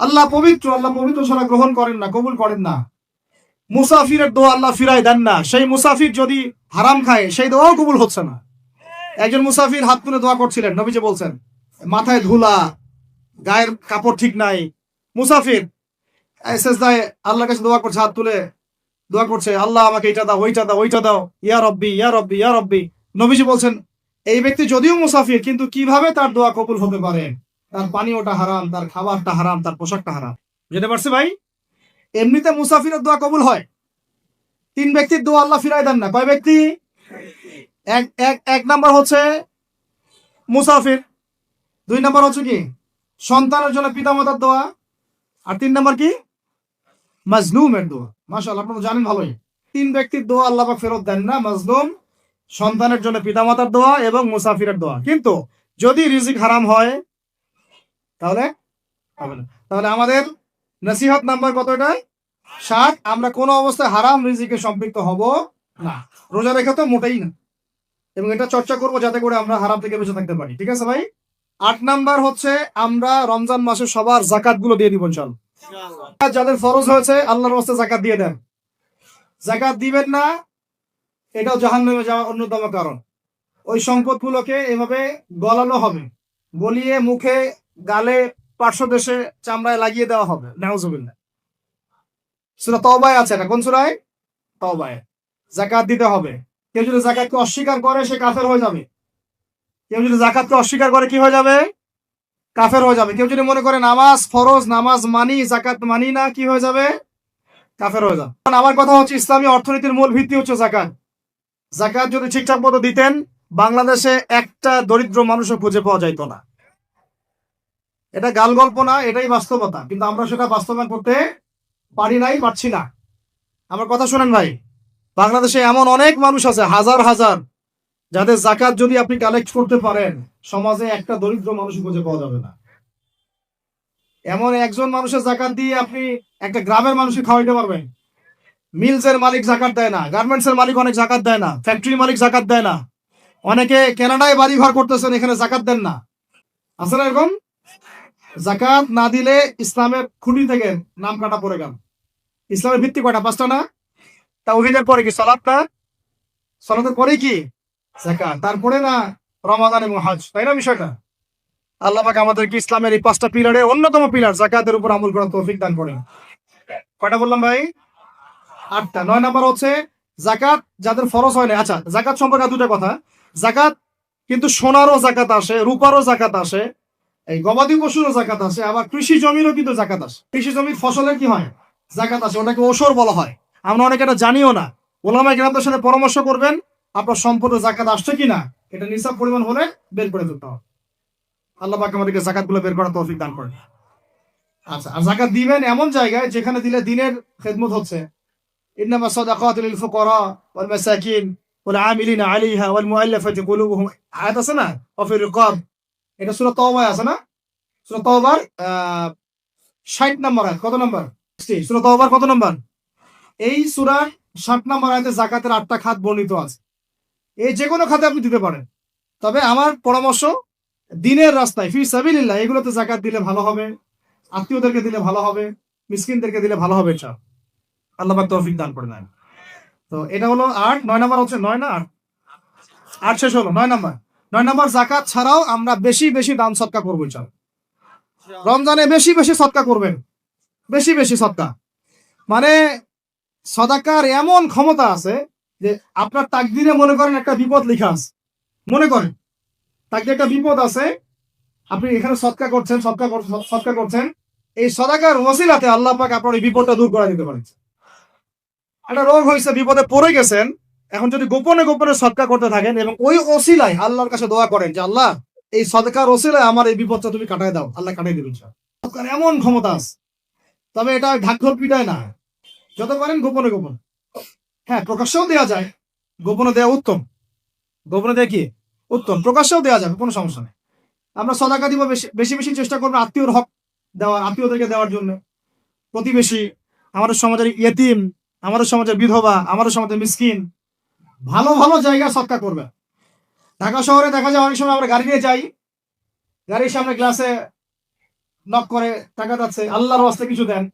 আল্লাহ পবিত্র, আল্লাহ পবিত্র ছাড়া গ্রহণ করেন না, কবুল করেন না। মুসাফিরের দোয়া আল্লাহ ফিরায় দেন না। সেই মুসাফির যদি হারাম খায় সেই দোয়াও কবুল হচ্ছে না। একজন মুসাফির হাত তুলে দোয়া করছিলেন, নবীজি বলছেন মাথায় ধুলা, গায়ের কাপড় ঠিক নাই, মুসাফির সেজদায় আল্লাহর কাছে দোয়া করছে, হাত তুলে দোয়া করছে, আল্লাহ আমাকে এটা দাও, ওইটা দাও, ওইটা দাও, ইয়া রব্বি ইয়া রব্বি ইয়া রব্বি। নবীজি বলছেন এই ব্যক্তি যদিও মুসাফির কিন্তু কিভাবে তার দোয়া কবুল হতে পারে? তার পানীয়টা হারাম, তার খাবারটা হারাম, তার পোশাকটা হারাম। বুঝতে পারছি ভাই? এমনিতে মুসাফিরের দোয়া কবুল হয়। 3 ব্যক্তির দোয়া আল্লাহ ফিরায় দেন না। কয় ব্যক্তি? এক নাম্বার হচ্ছে মুসাফির, 2 নাম্বার হচ্ছে কি সন্তানের জন্য পিতামাতার দোয়া, আর 3 নাম্বার কি মাজলুমের দোয়া। মাশাআল্লাহ, আপনারা জানেন ভালোই। 3 ব্যক্তির দোয়া আল্লাহ পাক ফেরত দেন না, মাজলুম, সন্তানের জন্য পিতামাতার দোয়া এবং মুসাফিরের দোয়া। কিন্তু যদি রিজিক হারাম হয় তাহলে হবে না। তাহলে আমাদের নসিহত নাম্বার কত? এটা 7। আমরা কোনো অবস্থায় হারাম রিজিকে সম্পৃক্ত হব না। রোজা রেখে তো মোটেই না, এবং এটা চর্চা করবো যাতে করে আমরা হারাম থেকে বেঁচে থাকতে পারি। ঠিক আছে ভাই? 8 নাম্বার হচ্ছে আমরা রমজান মাসে সবার জাকাত গুলো দিয়ে দিব ইনশাআল্লাহ। যাদের ফরজ হয়েছে আল্লাহর রাস্তায় জাকাত দিয়ে দেন। জাকাত দিবেন না, এটাও জাহান্নামে যাওয়ার অন্যতম কারণ। ওই সম্পদগুলোকে এভাবে গলানো হবে, গলিয়ে মুখে, গালে, পার্শ্বদেশে, চামড়ায় লাগিয়ে দেওয়া হবে। নাউজুবিল্লাহ। সূরা তওবায় আছে এটা। কোন সূরায়? তওবায়। জাকাত দিতে হবে। কেউ যদি জাকাতকে অস্বীকার করে সে কাফের হয়ে যাবে। কেউ যদি জাকাতকে অস্বীকার করে কি হয়ে যাবে? কাফের হয়ে যাবে। কেউ যদি মনে করে নামাজ ফরজ, নামাজ মানি, জাকাত মানি না, কি হয়ে যাবে? কাফের হয়ে যাবে। আমার কথা হচ্ছে ইসলামী অর্থনীতির মূল ভিত্তি হচ্ছে জাকাত। জাকাত যদি ঠিকঠাক মতো দিতেন, বাংলাদেশে একটা দরিদ্র মানুষও খুঁজে পাওয়া যাইতো না। এটা গাল গল্প না, এটাই বাস্তবতা। কিন্তু আমরা সেটা বাস্তবায়ন করতে পারি নাই, পারছি না। আমার কথা শোনেন ভাই, বাংলাদেশে এমন অনেক মানুষ আছে, হাজার হাজার, যাদের জাকাত যদি আপনি কালেক্ট করতে পারেন, সমাজে একটা দরিদ্র মানুষ খুঁজে পাওয়া যাবে না। এমন একজন মানুষের জাকাত দিয়ে আপনি একটা গ্রামের মানুষকে খাওয়াইতে পারবেন। মিলসের মালিক জাকাত দেয় না, গার্মেন্টসের মালিক অনেক জাকাত দেয় না, ফ্যাক্টরির মালিক জাকাত দেয় না, অনেকে কানাডায় বাড়ি ঘর করতেছেন, এখানে জাকাত দেন না। আছে না এরকম? জাকাত না দিলে ইসলামের খুঁটি থেকে নাম কাটা পড়ে গেল। ইসলামের ভিত্তি কয়টা? পাঁচটা না? তাওহীদের পরে কি সালাত না? সালাতের পরে কি? জাকাত। তারপরে না রমাদান এবং হজ, তাই না বিষয়টা? আল্লাহ পাক আমাদেরকে ইসলামের এই পাঁচটা পিলারের অন্যতম পিলার জাকাতের উপর আমল করার তৌফিক দান করেন। কয়টা বললাম ভাই? 8টা। 9 নাম্বার হচ্ছে জাকাত যাদের ফরজ হয় না। আচ্ছা, জাকাত সম্পর্কে দুটো কথা। জাকাত কিন্তু সোনারও জাকাত আসে, রূপারও জাকাত আসে, এই গবাদি পশুরও জাকাত আসে, আবার কৃষি জমিরও কিন্তু জাকাত আসে। কৃষি জমির ফসলের কি হয়? জাকাত আসে। ওটাকে ওসর বলা হয়। আমরা অনেকে এটা জানিও না। ওলামায়ে কেরামদের সাথে পরামর্শ করবেন, আপনার সম্পদে জাকাত আসছে কিনা এটা নিসাব পরিমাণ হলে বের করে ফেলতে হবে। আল্লাহ পাক আমাদেরকে জাকাতগুলো বের করার তৌফিক দান করেন। আচ্ছা, আর জাকাত দিবেন এমন জায়গায় যেখানে দিলে দিনের খেদমত হচ্ছে। ইন্নামা সাদাকাতু লিল ফুকারা ওয়াল মাসাকিন ওয়াল আমিলিনা আলাইহা ওয়াল মুআল্লাফাতি কুলুবুহুম। আয়াত আছে না? ওয়া ফির রিকাব। এটা সূরা তাওবায় আছে না? সূরা তাওবার 60 নম্বর আয়াত। কত নম্বর? সূরা তাওবার কত নম্বর? এই সূরার 60 নম্বর আয়াতে যাকাতের 8টা খাত বর্ণিত আছে। এই যে কোনো খাতে আপনি দিতে পারেন। তবে আমার পরামর্শ, দিনের রাস্তায় ফি সাবিলিল্লাহ এগুলোতে যাকাত দিলে ভালো হবে, আত্মীয়দেরকে দিলে ভালো হবে, মিসকিনদেরকে দিলে ভালো হবে। ইনশাআল্লাহ আল্লাহ পাক তৌফিক দান করে দেন। তো এটা হলো 8। 9 নাম্বার হচ্ছে 9 না 8? 8 শেষ হলো। 9 নাম্বার। 9 নাম্বার জাকাত ছাড়াও আমরা বেশি বেশি দান সদকা করবো ইনশাআল্লাহ। রমজানে বেশি বেশি সদকা করবেন, বেশি বেশি সদকা। মানে সদাকার এমন ক্ষমতা আছে যে আপনার তাকদিরে মনে করেন একটা বিপদ লেখা আছে, মনে করেন তাকদিরে একটা বিপদ আছে, আপনি এখানে সদকা করছেন, সদকা করছেন, এই সদাকার ওসিলাতে আল্লাহ পাক আপনার এই বিপদটা দূর করে দিতে পারেন। একটা রোগ হয়েছে, বিপদে পড়ে গেছেন, এখন যদি গোপনে গোপনে সদকা করতে থাকেন এবং ওই ওসিলায় আল্লাহর কাছে দোয়া করেন যে আল্লাহ এই সদকার ওসিলায় আমার এই বিপদটা তুমি কাটায় দাও, আল্লাহ কাটাই দেবেন। সদকার এমন ক্ষমতা আছে। তবে এটা ঢাকঢোল পিটায় না, যত পারেন গোপনে গোপনে। হ্যাঁ, প্রকাশ্যেও দেওয়া যায়, গোপনে দেওয়া উত্তম। গোপনে দেওয়া কি উত্তম, প্রকাশ্যেও দেওয়া যাবে, কোনো সমস্যা নেই। আমরা সদাকা দিব, বেশি বেশি চেষ্টা করবো আত্মীয়র হক দেওয়ার, আত্মীয়দেরকে দেওয়ার জন্য। প্রতিবেশী, আমাদের সমাজের ইয়েতিম, আমাদের সমাজের বিধবা, আমাদের সমাজের মিসকিন, ভালো ভালো জায়গায় সৎকার করবে। ঢাকা শহরে দেখা যায় অনেক সময় আমরা গাড়ি নিয়ে যাই, গাড়ির সামনে গ্লাসে নক করে টাকা যাচ্ছে, আল্লাহর ওয়াস্তে কিছু দেন।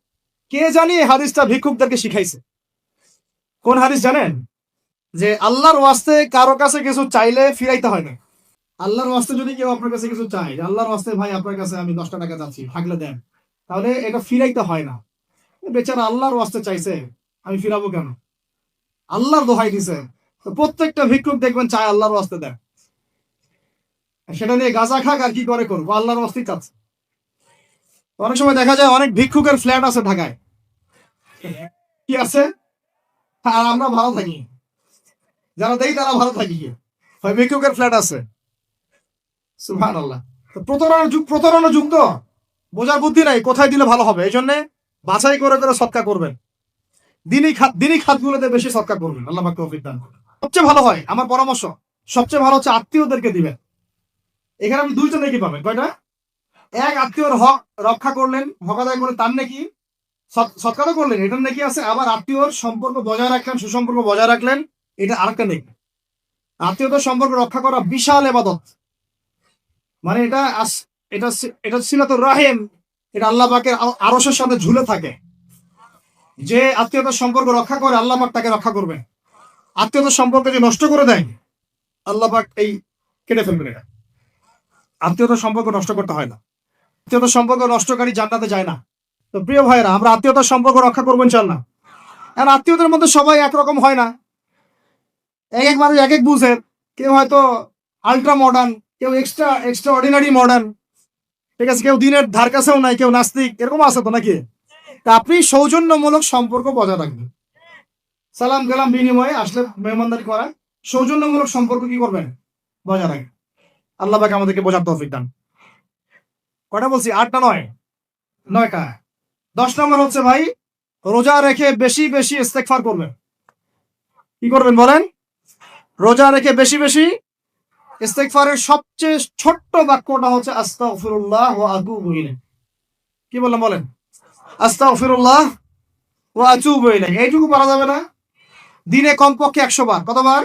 কে জানি এই হাদিসটা ভিক্ষুকদেরকে শিখাইছে। কোন হাদিস জানেন? যে আল্লাহর ওয়াস্তে কারো কাছে কিছু চাইলে ফিরাইতে হয় না। আল্লাহর ওয়াস্তে যদি কেউ আপনার কাছে কিছু চায়, আল্লাহর ওয়াস্তে ভাই আপনার কাছে আমি 10টা টাকা চাচ্ছি, থাকলে দেন, তাহলে এটা ফিরাইতে হয় না। বেচারা আল্লাহর ওয়াস্তে চাইছে, আমি ফিরাবো কেন? আল্লাহর দোহাই দিছে। তো প্রত্যেকটা ভিক্ষুক দেখবেন চায় আল্লাহর ওয়াস্তে দেন। সেটা নিয়ে গাঁজা খাক আর কি করে করবো, আল্লাহর ওয়াস্তেই চাচ্ছে। অনেক সময় দেখা যায় অনেক ভিক্ষুকের ফ্ল্যাট আছে ঢাকায়, কি আছে, আর আমরা ভালো থাকি, যারা দেই তারা ভালো থাকি, হয় ভিক্ষুকের ফ্ল্যাট আছে। সুবহানাল্লাহ। তো প্রতারণা যুক্ত, বোঝার বুদ্ধি নাই কোথায় দিলে ভালো হবে। এই জন্য বাছাই করে করে সৎকার করবেন, দিনই খাতগুলোতে বেশি সৎকার করবেন। আল্লাহ পাক তৌফিক দান করুন। সবচেয়ে ভালো হয়, আমার পরামর্শ, সবচেয়ে ভালো হচ্ছে আত্মীয়দেরকে দিবেন। এখানে আপনি দুইটা নেকি পাবেন। কয়টা? এক, আত্মীয়র হক রক্ষা করলেন, হক আদায় করলেন, তার নেকি, সৎকারও করলেন, এটার নেকি আছে। আবার আত্মীয়র সম্পর্ক বজায় রাখলেন, সুসম্পর্ক বজায় রাখলেন, এটা আরেকটা নেকি। আত্মীয়তার সম্পর্ক রক্ষা করা বিশাল ইবাদত। মানে এটা এটা এটা সিলাতুর রাহিম, এটা আল্লাহ পাকের আরশের সাথে ঝুলে থাকে। যে আত্মীয়তার সম্পর্ক রক্ষা করে আল্লাহ পাক তাকে রক্ষা করবে। আত্মীয়তার সম্পর্ক যে নষ্ট করে দেয় আল্লাহ পাক এই কেটে ফেলবেন। এটা আত্মীয়তার সম্পর্ক নষ্ট করতে হয় না। আত্মীয়তার সম্পর্ক নষ্টকারী জান্নাতে যায় না। তো প্রিয় ভাইরা, আমরা আত্মীয়তার সম্পর্ক রক্ষা করবো ইনশাল্লাহ। আর আত্মীয়তার মধ্যে সবাই একরকম হয় না, এক এক মানুষ এক এক বুঝের। কেউ হয়তো আল্ট্রা মডার্ন, কেউ এক্সট্রা অর্ডিনারি মডার্ন, ঠিক আছে, কেউ দিনের ধার কাছেও নাই, কেউ নাস্তিক, এরকম আছে তো নাকি? তা আপনি সৌজন্যমূলক সম্পর্ক বজায় রাখবেন। সালাম কালাম বিনিময়ে আসলে মেহমানদারি করা, সৌজন্যমূলক সম্পর্ক কি করবেন? বজায় রাখবেন। আল্লাহ পাক আমাদেরকে বোঝার তৌফিক দান। কটা বলছি? 8টা 9টা। 10 নম্বর হচ্ছে ভাই, রোজা রেখে বেশি বেশি ইস্তেগফার করবেন। কি করবেন বলেন? রোজা রেখে বেশি বেশি ইস্তেগফারের সবচেয়ে ছোট্ট বাক্যটা হচ্ছে আস্তাগফিরুল্লাহ ওয়া আতুবু ইলাইহি। কি বললাম বলেন? আস্তাগফিরুল্লাহ ওয়া আতুবু ইলাইহি। এইটুকু পারা যাবে না? দিনে কমপক্ষে 100 বার। কতবার?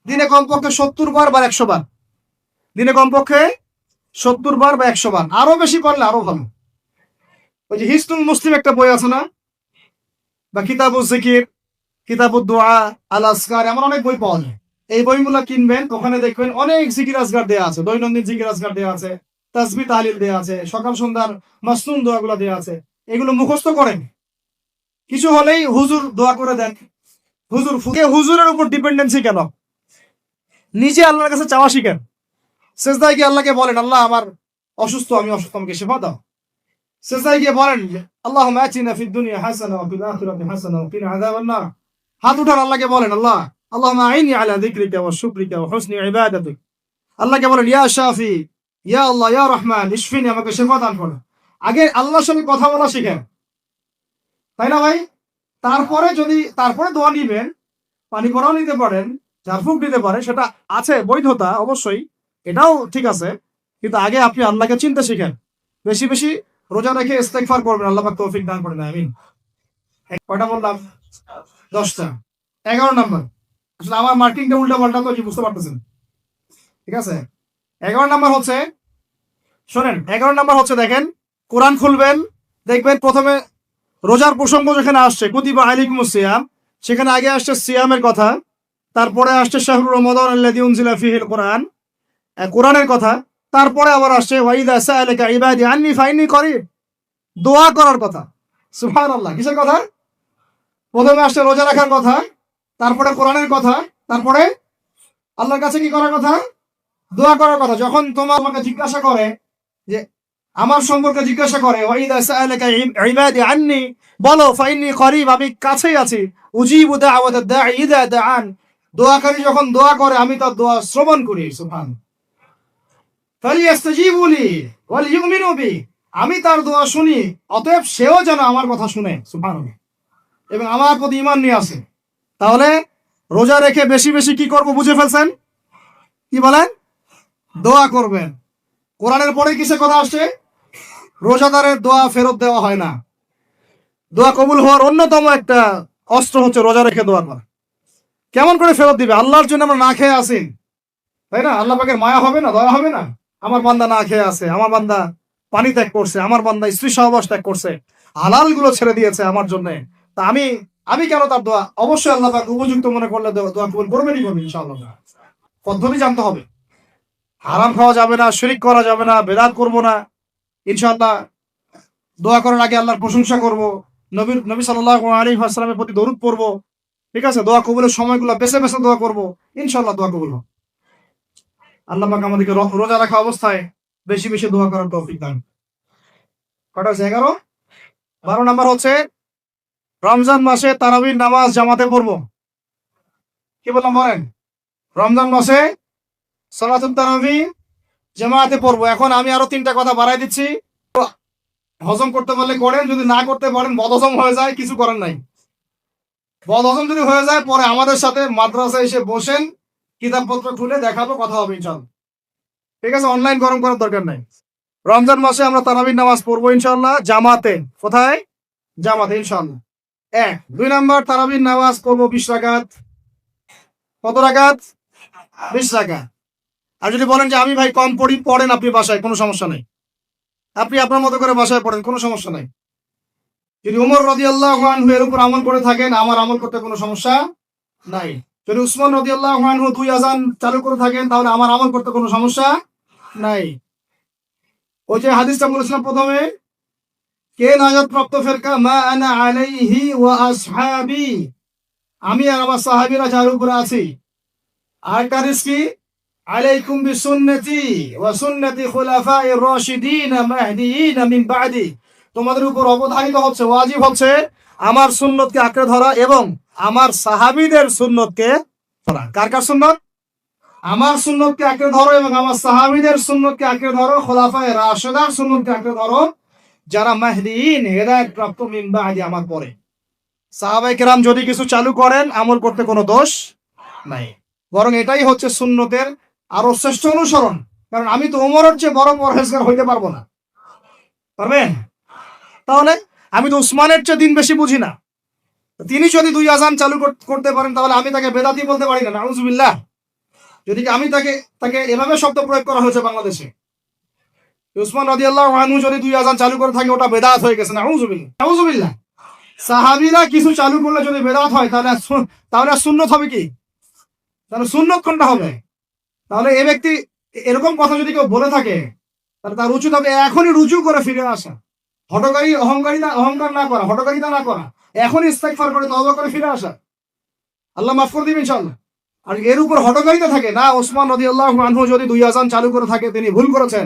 দিনে কমপক্ষে 70 বার বা 100 বার। দিনে কমপক্ষে 70 বার বা 100 বার। আরো বেশি পারলে আরো ভালো। ওই যে হিসনুল মুসলিম একটা বই আছে না, বা কিতাবুজ জিকির, কিতাবুদ দুআ, আল আসকার, এমন অনেক বই পাওয়া যায়। এই বইগুলো কিনবেন, ওখানে দেখবেন অনেক জিকির আজগার দেওয়া আছে, দৈনন্দিন জিকির আজগার দেওয়া আছে, তাসবিহ তাহলিল দেওয়া আছে, সকাল সন্ধ্যার মাসনুন দোয়াগুলো দেওয়া আছে। এগুলো মুখস্থ করেন, কিছু হলেই হুজুর দোয়া করে দেন। হুজুরের উপর ডিপেন্ডেন্সি কেন? নিজে আল্লাহর কাছে চাওয়া শিখেন। সেজদায় গিয়ে আল্লাহকে বলেন, আল্লাহ আমার অসুস্থ, আমি অসুস্থ, আমাকে শিফা দাও। সেজদায় গিয়ে বলেন, আল্লাহুম্মা আতিনা ফিদ দুনিয়া হাসানা ওয়া ফিল আখিরাতি হাসানা ওয়া কিনা আযাবান নার। হাত উঠান, আল্লাহকে বলেন, আল্লাহ আল্লাহুম্মা আইনি আলা যিকরিকা ওয়া শুকরিকা ওয়া হুসনি ইবাদাতিক। আল্লাহকে বলেন, ইয়া শাফি, ইয়া আল্লাহ, ইয়া রহমান, ইশফিনি, আমাকে শিফা দান করো। আগে আল্লাহর সঙ্গে কথা বলা শিখেন, তাই না ভাই? তারপরে দোয়া নিবেন, পানি পড়াও নিতে পারেন, ঝাড়ফুঁক দিতে পারে, সেটা আছে বৈধতা অবশ্যই, এটাও ঠিক আছে। কিন্তু আগে আপনি আল্লাহকে চিনতে শিখেন। বেশি বেশি রোজা রেখে ইস্তেগফার করবেন, আল্লাহ পাক তৌফিক দান করেন, আমিন। কয়টা বললাম? 10টা। 11 নম্বর, আসলে আমার মার্কিংটা উল্টা পাল্টা তো, বুঝতে পারতেছেন, ঠিক আছে? 11 নম্বর হচ্ছে, শোনেন, 11 নম্বর হচ্ছে, দেখেন, কোরআন খুলবেন, দেখবেন প্রথমে রোজার প্রসঙ্গ যেখানে আসছে, কুতিবা আলাইকুমুস সিয়াম, সেখানে আগে আসছে সিয়ামের কথা, তারপরে আসছে শাহরুর রমাদান আল্লাযী উনজিলা ফীহিল কোরআন, কোরআনের কথা, তারপরে আবার আসছে ওয়াইদা সাআলাকা ইবাদি আন্নী ফাইন্নী করিব, দোয়া করার কথা। সুবহানাল্লাহ। কিসের কথা? প্রথমে আসছে রোজা রাখার কথা, তারপরে কোরআনের কথা, তারপরে আল্লাহর কাছে কি করার কথা? দোয়া করার কথা। যখন তোমাকে জিজ্ঞাসা করে, যে আমার সম্পর্কে জিজ্ঞাসা করে, ওয়াইদা সাআলাকা ইবাদি আন্নী, বলো ফাইন্নী করিব, আমি কাছেই আছি, উজিবু দাওয়াতাদ দাঈ ইযা দাআন, দোয়াকারী যখন দোয়া করে আমি তার দোয়া শ্রবণ করি। সুবহানাল্লাহ। ফালিয়াস্তাজিবু লি ওয়া লিইউমিনু বি, আমি তার দোয়া শুনি, অতএব সেও যেন আমার কথা শুনে, সুবহানাল্লাহ, এবং আমার প্রতি ঈমান নিয়ে আসে। তাহলে রোজা রেখে বেশি বেশি কি করব বুঝে ফেলছেন? কি বলেন? দোয়া করবেন। কোরআনের পরে কিসের কথা আসছে? রোজাদারের দোয়া ফেরত দেওয়া হয় না। দোয়া কবুল হওয়ার অন্যতম একটা অস্ত্র হচ্ছে রোজা রেখে দোয়া করা। কেমন করে ফেরত দিবে? আল্লাহর জন্য আমরা না খেয়ে আসি, তাই না? আল্লাহ পাকের মায়া হবে না, দয়া হবে না? আমার বান্দা না খেয়ে আছে, আমার বান্দা পানি ত্যাগ করছে, আমার বান্দা স্ত্রী সহবাস ত্যাগ করছে, হালাল গুলো ছেড়ে দিয়েছে আমার জন্য, তা আমি কেন তার দোয়া? অবশ্যই আল্লাহ পাক উপযুক্ত মনে করলে দোয়া কবুল করবেনই করবেন ইনশাআল্লাহ। পদ্ধতি জানতে হবে, হারাম খাওয়া যাবে না, শিরক করা যাবে না, বেদাত করব না ইনশাআল্লাহ। দোয়া করার আগে আল্লাহর প্রশংসা করব, নবী সাল্লাল্লাহু আলাইহি ওয়াসাল্লামের প্রতি দরুদ পড়ব, ঠিক আছে? দোয়া কবুলের সময়গুলো বেছে বেছে দোয়া করব, ইনশাআল্লাহ দোয়া কবুল হবে। আল্লাহ পাক আমাদেরকে রোজা রাখা অবস্থায় বেশি বেশি দোয়া করার তৌফিক দান। কটা হচ্ছে? 11। 12 নাম্বার হচ্ছে, রমজান মাসে তারাবির নামাজ জামাতে পড়ব। কি বললাম বলেন? রমজান মাসে সালাতুত তারাবি জামাতে পড়ব। এখন আমি আরো 3টা কথা বাড়াই দিচ্ছি, হজম করতে পারলে করেন, যদি না করতে পারেন, বদহজম হয়ে যায়, কিছু করেন নাই। বদহজম যদি হয়ে যায়, পরে আমাদের সাথে মাদ্রাসায় এসে বসেন, কিতাবপত্র খুলে দেখাবো, কথা হবে ইনশাআল্লাহ, ঠিক আছে? অনলাইন গরম করার দরকার নাই। রমজান মাসে আমরা তারাবির নামাজ পড়বো ইনশাআল্লাহ জামাতে। কোথায়? জামাতে ইনশাআল্লাহ। 2 নাম্বার, তারাবির নামাজ পড়বো 20 রাকাত। কত রাকাত? 20 রাকাত। আর যদি বলেন যে আমি ভাই কম পড়ি, পড়েন আপনি বাসায়, কোনো সমস্যা নাই। আপনি আপনার মতো করে বাসায় পড়েন, কোনো সমস্যা নাই। যদি উমর রাদিয়াল্লাহু আনহু এর উপর আমল করে থাকেন, আমার আমল করতে কোনো সমস্যা নাই। যদি উসমান রাদিয়াল্লাহু আনহু 2 আযান চালু করে থাকেন, তাহলে আমার আমল করতে কোনো সমস্যা নাই। ওই যে হাদিসটা বলেছিলাম প্রথমে, কে নাজাত প্রাপ্ত ফেরকা, মা আনা আলাইহি ওয়া আসহাবি, আমি আর আমার সাহাবীরা যার উপরে আছি। আর হাদিস কি, আলাইকুম বিসুন্নতি ওয়া সুন্নতি খুলাফায়ে রাশিদিন মাহদিয়িন মিন বাদি, তোমাদের উপর অবধারিত হচ্ছে, ওয়াজিব হচ্ছে আমার সুন্নতকে আঁকড়ে ধরা এবং আমার সাহাবীদের সুন্নতকে ধরা। কার কার সুন্নত? আমার সুন্নতকে আঁকড়ে ধরো এবং আমার সাহাবীদের সুন্নতকে আঁকড়ে ধরো, খোলাফায়ে রাশিদার সুন্নতকে আঁকড়ে ধরো, যারা মাহদিয়িন হেদায়েত প্রাপ্ত মিন বাদি, আমার পরে। সাহাবায়ে কেরাম যদি কিছু চালু করেন, আমল করতে কোনো দোষ নাই, বরং এটাই হচ্ছে সুন্নতের আরো শ্রেষ্ঠ অনুসরণ। কারণ আমি তো ওমরের চেয়ে বড় পরহেজগার হইতে পারবো না, পারবেন? তাহলে আমি তো উসমানের চেয়ে দিন বেশি বুঝি না। তিনি যদি 2 আযান চালু করতে পারেন, তাহলে আমি তাকে বেদাতি বলতে পারি না, নাউজুবিল্লাহ। যদি আমি তাকে এভাবে শব্দ প্রয়োগ করা হয়েছে বাংলাদেশে, উসমান রাদিয়াল্লাহু আনহু যদি 2 আযান চালু করে থাকে, ওটা বেদাত হয়ে গেছে, নাউজুবিল্লাহ নাউজুবিল্লাহ। সাহাবীরা কিছু চালু করলে যদি বেদাত হয়, তাহলে সুন্নত হবে কি? তাহলে সুন্নত কোনটা হবে? তাহলে এই ব্যক্তি এরকম কথা যদি কেউ বলে থাকে, তাহলে তার উচিত হবে এখনই রুজু করে ফিরে আসা, অহংকার না করা, হঠকারিতা না করা, এখনই ইস্তেগফার করে তওবা করে ফিরে আসা, আল্লাহ মাফ করে দিবেন ইনশাআল্লাহ। আর এর উপর হঠকারিতা থাকে না, ওসমান রাদিয়াল্লাহু আনহু যদি 2 আযান চালু করে থাকে, তিনি ভুল করেছেন,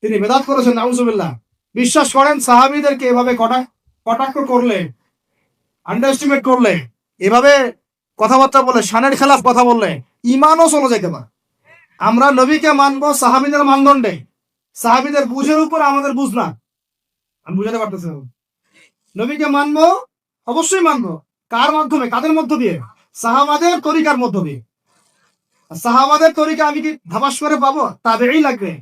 তিনি বেদাত করেছেন, নাউজুবিল্লাহ। বিশ্বাস করেন, সাহাবীদেরকে এভাবে কটাক্ষ করলে, আন্ডারএস্টিমেট করলে, এভাবে কথাবার্তা বলে, শানের খেলাফ কথা বললে, ঈমানও চলে যেতে পারে। আমরা নবীকে মানবো সাহাবীদের মানদণ্ডে, সাহাবীদের বুঝের উপর আমাদের বুঝ না। আমি বুঝাতে পারতেছি না। নবীকে মানবো, অবশ্যই মানবো। কার মাধ্যমে? কাদের মধ্য দিয়ে? সাহাবাদের তরিকার মধ্য দিয়ে। সাহাবাদের তরিকা আমি কি ধাবাস করে পাবো? তাবেঈ লাগবে,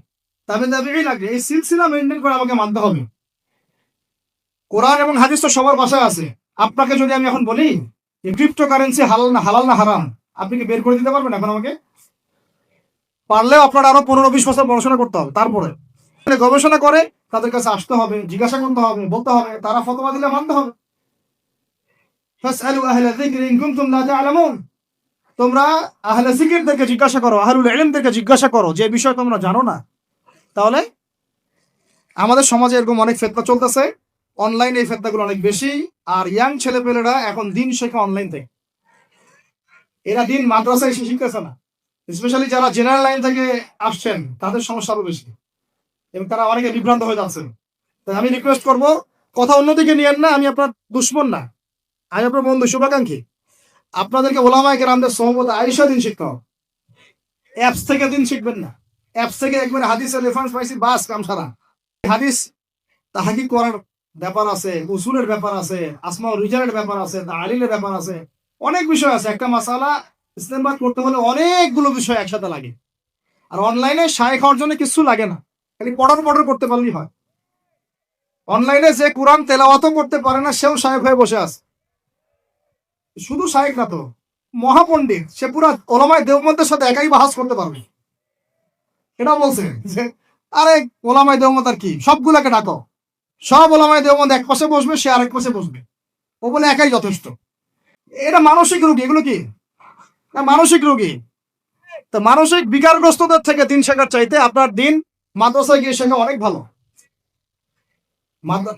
তাবেঈ লাগবে। এই সিলসিলা মেইনটেইন করে আমাকে মানতে হবে। কোরআন এবং হাদিস তো সবার ভাষায় আছে। আপনাকে যদি আমি এখন বলি যে ক্রিপ্টোকারেন্সি হালাল না হারাম, আপনি কি বের করে দিতে পারবেন এখন আমাকে? পারলেও আপনার আরো 15-20 বছর পড়াশোনা করতে হবে, তারপরে গবেষণা করে তাদের কাছে আসতে হবে, জিজ্ঞাসা করতে হবে, বলতে হবে, তারা ফতোয়া দিলে মানতে হবে। ফাসআলু আহলা যিকরি ইন কুনতুম লা তা'লামুন, তোমরা আহলে যিকিরদেরকে জিজ্ঞাসা করো, আহলুল ইলমদেরকে জিজ্ঞাসা করো যে বিষয় তোমরা জানো না। তাহলে আমাদের সমাজে এরকম অনেক ফিতনা চলতেছে, অনলাইনে এই ফিতনাগুলো অনেক বেশি। আর ইয়াং ছেলেপেলেরা এখন দিন শেখে অনলাইন থেকে, এরা দিন মাদ্রাসায় এসে শিখতেছে না। স্পেশালি যারা জেনারেল লাইন থেকে আসছেন, তাদের সমস্যা আরো বেশি এবং তারা অনেকে বিভ্রান্ত হয়ে যাচ্ছেন। তাই আমি রিকোয়েস্ট করবো, কথা অন্যদিকে নিয়েন না। আমি আপনার দুশ্মন না, আমি আপনার বন্ধু, শুভাকাঙ্ক্ষী। আপনাদেরকে ওলামায়ে কেরামদের সোহবতে আয়েশা দিন শিখতে হবে, অ্যাপস থেকে দিন শিখবেন না। অ্যাপস থেকে একবার হাদিসের রেফারেন্স পাইছি, বাস কাম সারা। হাদিস তাহকিক করার ব্যাপার আছে, উসুলের ব্যাপার আছে, আসমা ও রিজালের ব্যাপার আছে, তালিলের ব্যাপার আছে, অনেক বিষয় আছে। একটা মাসালা ইসলামবাদ করতে হলে অনেকগুলো বিষয় একসাথে লাগে। আর অনলাইনে শায়েখ হওয়ার জন্য কিছু লাগে না, খালি পড়ার করতে পারলেই হয়। অনলাইনে যে কোরআন তেলাওয়াতও করতে পারে না, সেও শায়েখ হয়ে বসে আছে। শুধু শায়েখ না তো, মহাপণ্ডিত, সে পুরা ওলামায়ে দেওবন্দের সাথে একাই বাহাস করতে পারবে। এটা বলছে যে আরে ওলামায়ে দেওবন্দ আর কি, সবগুলাকে ডাকো, সব ওলামায়ে দেওবন্দ এক পাশে বসবে, সে আরেক পাশে বসবে, ও বলে একাই যথেষ্ট। এটা মানসিক রোগী, এগুলো কি না মানসিক রোগী। তো মানসিক বিকারগ্রস্তদের থেকে দিন শেখার চাইতে আপনার দিন মাদ্রাসায় গিয়ে শেখা অনেক ভালো।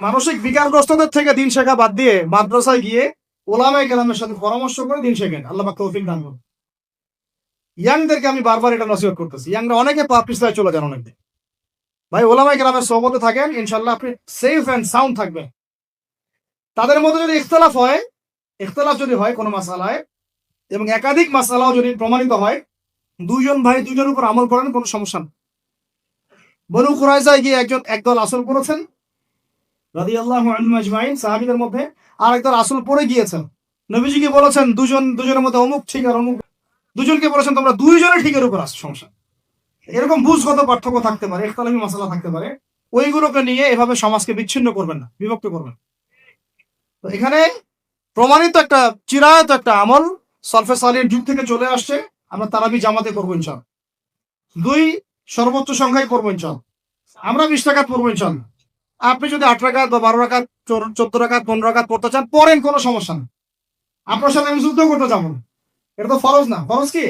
মানসিক বিকারগ্রস্তদের থেকে দিন শেখা বাদ দিয়ে মাদ্রাসায় গিয়ে ওলামায়ে কেরামের সাথে পরামর্শ করে দিন শেখেন, আল্লাহ পাক তৌফিক দান করুন। ইয়াংদেরকে আমি বারবার এটা নসিহত করতেছি, ইয়াংরা অনেকে পিছলায় চলে যান অনেকদিন। ভাই, ওলামায়ে কেরামের সোহবতে থাকেন, ইনশাল্লাহ আপনি সেফ এন্ড সাউন্ড থাকবেন। তাদের মধ্যে যদি ইখতিলাফ যদি হয় কোনো মাসালায়, এবং একাধিক মাসালাও যদি প্রমাণিত হয়, দুইজন ভাই দুইজনের উপর আমল করেন, কোনো সমস্যা নেই। বনু কুরাইজায় গিয়ে একদল আসল করেছেন রাদিয়াল্লাহু আনহুম আজমাইন, সাহাবীদের মধ্যে, আর একদল আসল পড়ে গিয়েছেন। নবীজিকে বলেছেন দুজনের মধ্যে অমুক ঠিক আর অমুক, দুজনকে বলেছেন তোমরা দুইজনের ঠিকের উপর আসো, সমস্যা। এরকম বুঝগত পার্থক্য থাকতে পারে, ইখতিলাফি মাসালা থাকতে পারে, ওইগুলোকে নিয়ে এভাবে সমাজকে বিচ্ছিন্ন করবেন না, বিভক্ত করবেন। তো এখানে প্রমাণিত একটা চিরায়ত একটা আমল সলফে সালিহীন যুগ থেকে চলে আসছে। আমরা তারাবি জামাতে করবো ইনশাআল্লাহ, 2 সর্বোচ্চ সংখ্যায় করবো ইনশাআল্লাহ। আমরা 20 টাকা পড়বো ইনশাআল্লাহ। আপনি যদি 8 রাকাত বা 12 রাকাত 14 রাকাত 15 রাকাত পড়তে চান পড়েন, কোনো সমস্যা না। আপনার সাথে আমি যুদ্ধ করতে যাবো না, এটা তো ফরজ না। ফরজ কি?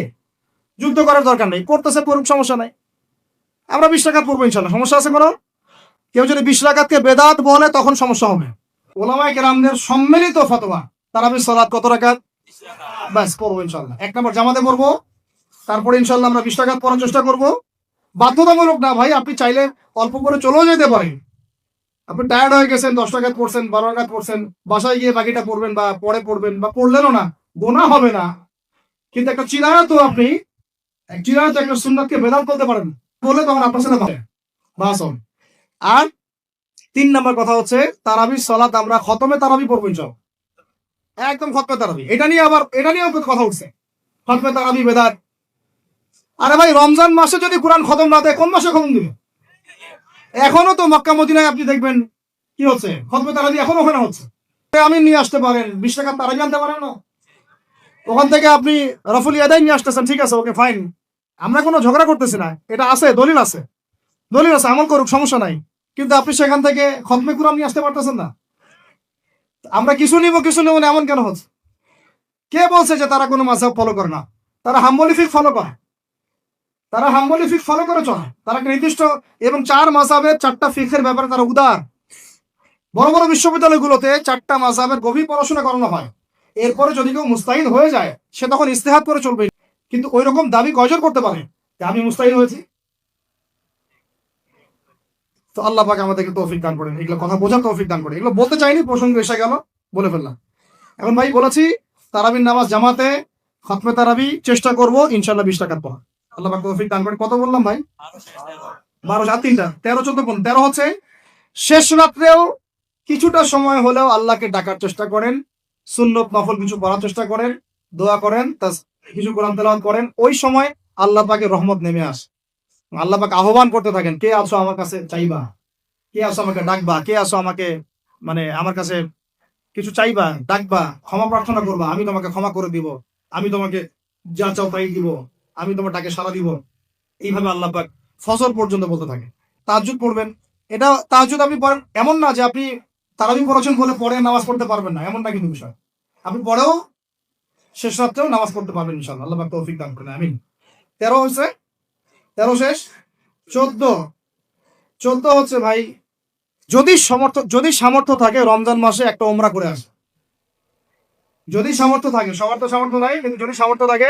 যুদ্ধ করার দরকার নেই, পড়তেছে পড়ুক, সমস্যা নাই। আমরা 20 রাকাত পড়বো ইনশাল্লাহ, সমস্যা আছে কোনো? কেউ যদি 20 রাকাতকে বেদাত বলে তখন সমস্যা হবে। ওলামায়ে কেরামদের সম্মিলিত ফতোয়া, তারাবির সালাত কত রাকাত? ব্যাস পড়বো ইনশাল্লাহ। 1 নম্বর জামাতে পড়বো, তারপরে ইনশাল্লাহ আমরা 20 রাকাত পড়ার চেষ্টা করবো। বাধ্যতামূলক না ভাই, আপনি চাইলে অল্প করে চলেও যেতে পারেন। আপনি টায়ার্ড হয়ে গেছেন, 10 রাকাত পড়ছেন, 12 রাকাত পড়ছেন, বাসায় গিয়ে বাকিটা পড়বেন বা পরে পড়বেন, বা পড়লেনও না, গোনা হবে না। কিন্তু একটা চিরায়ত আপনি চিরায়ত একটা সুন্নাতকে বেদাত বলতে পারেন বলে তখন আপনার সাথে বাসন। আর 3 নম্বর কথা হচ্ছে তারাবির সালাত আমরা খতমে তারাবি পড়বো ইনশাল্লাহ, একদম খতমে তারাবি। এটা নিয়ে কথা উঠছে, খতমে তারাবি বেদাত। আরে ভাই, রমজান মাসে যদি কোরআন খতম না দেয় কোন মাসে খতম দিবে? এখনো তো মক্কা মদিনায় আপনি দেখবেন কি হচ্ছে, খতমে তারাবি এখনো ওখানে হচ্ছে। আমি নিয়ে আসতে পারেন, 20 রাকাত তারাবি আনতে পারেন না, ওখান থেকে আপনি রফুল ইয়াদাই নিয়ে আসতেছেন, ঠিক আছে, ওকে ফাইন, আমরা কোনো ঝগড়া করতেছি না, এটা আছে, দলিল আছে, আমল করুক, সমস্যা নাই। কিন্তু আপনি সেখান থেকে খতমে কুরআন নিয়ে আসতে পারতেছেন না। আমরা কিছু নিব না, এমন কেন হচ্ছে? কে বলছে যে তারা কোনো মাযহাব ফলো করে না? তারা হাম্বলি ফিক ফলো করে, চলে। তারা একটা নির্দিষ্ট এবং 4 মাযহাবের 4টা ফিকহের ব্যাপারে তারা উদার। বড় বড় বিশ্ববিদ্যালয়গুলোতে 4টা মাযহাবের গভীর পড়াশোনা করানো হয়। এরপরে যদি কেউ মুস্তাহিদ হয়ে যায়, সে তখন ইস্তেহাদ করে চলবে। কিন্তু ওই রকম দাবি কয়জন করতে পারে যে আমি মুস্তাহিদ হয়েছি? তো আল্লাহ পাক আমাদেরকে তৌফিক দান করেন, এগুলো কথা বোঝার তৌফিক দান করেন। এগুলো বলতে চাইনি, প্রসঙ্গ এসে গেল, বলে ফেললাম। এখন ভাই বলেছি তারাবির নামাজ জামাতে খতমে তারাবি চেষ্টা করব ইনশাআল্লাহ 20 রাকাত পড়া। আল্লাহ পাক তৌফিক দান করেন। কত বললাম ভাই? 12 আর 3টা 13 14 15। 13 হচ্ছে শেষ রাত্রেও কিছুটা সময় হলেও আল্লাহকে ডাকার চেষ্টা করেন, সুন্নত নফল কিছু পড়ার চেষ্টা করেন, দোয়া করেন, কিছু কোরআন তেলাওয়াত করেন। ওই সময় আল্লাহ পাকের রহমত নেমে আসে। আল্লাহ পাক আহ্বান করতে থাকেন, কে আছো আমার কাছে চাইবা, কে আছো আমাকে ডাকবা, কে আছো আমাকে আমার কাছে কিছু চাইবা, ডাকবা, ক্ষমা প্রার্থনা করবা, আমি তোমাকে ক্ষমা করে দিব, আমি তোমাকে যা চাও তাই দিব, আমি তোমার ডাকে সাড়া দিব। এইভাবে আল্লাহ পাক ফজর পর্যন্ত বলতে থাকে। তাহাজ্জুদ পড়বেন, এটা তাহাজ্জুদ আপনি পড়েন, এমন না যে আপনি তারাবি পড়াচ্ছেন বলে পরে নামাজ পড়তে পারবেন না, এমন না কিন্তু বিষয়। আপনি পরেও শেষ রাত্রেও নামাজ পড়তে পারবেন ইনশাআল্লাহ। আল্লাহ পাক তৌফিক দান করেন, আমিন। 13 হচ্ছে, 13 শেষ, 14 হচ্ছে ভাই, যদি সামর্থ্য থাকে রমজান মাসে একটা ওমরা করে আসে। যদি সামর্থ্য থাকে, সবার তো সামর্থ্য নাই, কিন্তু যদি সামর্থ্য থাকে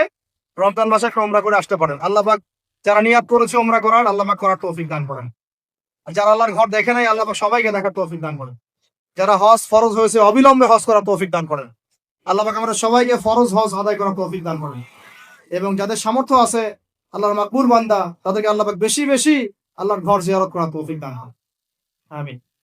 রমজান মাসে একটা ওমরা করে আসতে পারেন। আল্লাহ পাক যারা নিয়াত করেছে ওমরা করার, আল্লাহ পাক করার তৌফিক দান করেন। আর যারা আল্লাহর ঘর দেখে নাই, আল্লাহ পাক সবাইকে দেখার তৌফিক দান করেন। যারা হজ ফরজ হয়েছে অবিলম্বে হজ করার তৌফিক দান করেন। আল্লাহ পাক আমাদের সবাইকে ফরজ হজ আদায় করার তৌফিক দান করেন। এবং যাদের সামর্থ্য আছে, আল্লাহর মাকবুল বান্দা, তাদেরকে আল্লাহ পাক বেশি বেশি আল্লাহর ঘর জিয়ারত করার তৌফিক দান করেন, আমিন।